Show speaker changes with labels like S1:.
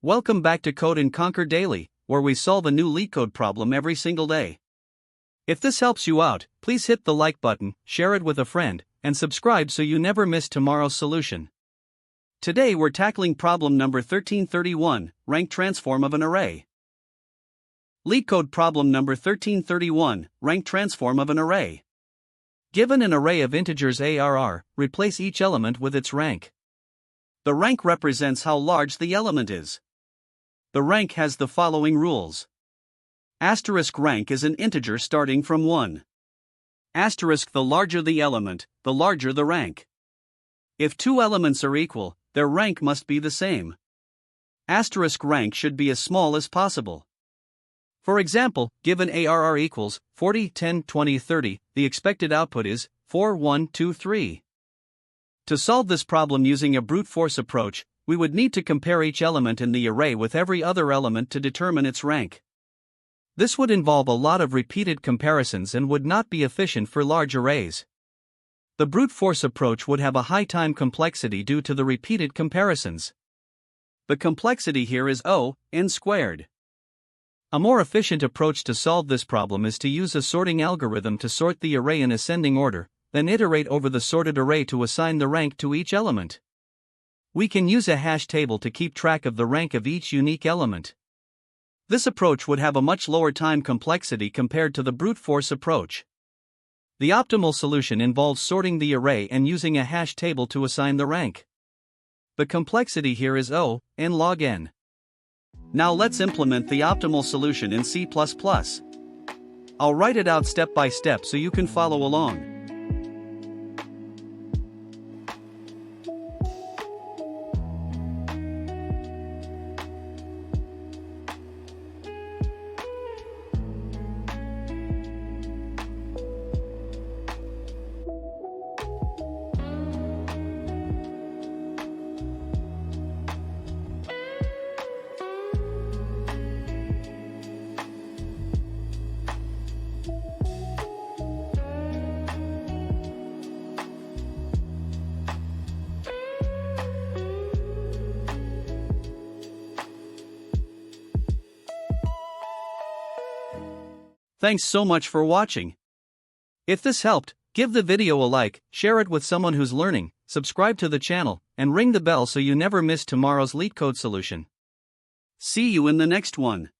S1: Welcome back to Code and Conquer Daily, where we solve a new LeetCode problem every single day. If this helps you out, please hit the like button, share it with a friend, and subscribe so you never miss tomorrow's solution. Today we're tackling problem number 1331, rank transform of an array. LeetCode problem number 1331, rank transform of an array. Given an array of integers ARR, replace each element with its rank. The rank represents how large the element is. The rank has the following rules. Asterisk rank is an integer starting from 1. Asterisk the larger the element, the larger the rank. If two elements are equal, their rank must be the same. Asterisk rank should be as small as possible. For example, given ARR equals 40, 10, 20, 30, the expected output is 4, 1, 2, 3. To solve this problem using a brute force approach, we would need to compare each element in the array with every other element to determine its rank. This would involve a lot of repeated comparisons and would not be efficient for large arrays. The brute force approach would have a high time complexity due to the repeated comparisons. The complexity here is n squared. A more efficient approach to solve this problem is to use a sorting algorithm to sort the array in ascending order, then iterate over the sorted array to assign the rank to each element. We can use a hash table to keep track of the rank of each unique element. This approach would have a much lower time complexity compared to the brute force approach. The optimal solution involves sorting the array and using a hash table to assign the rank. The complexity here is n log n. Now let's implement the optimal solution in C++. I'll write it out step by step so you can follow along. Thanks so much for watching. If this helped, give the video a like, share it with someone who's learning, subscribe to the channel, and ring the bell so you never miss tomorrow's LeetCode solution. See you in the next one.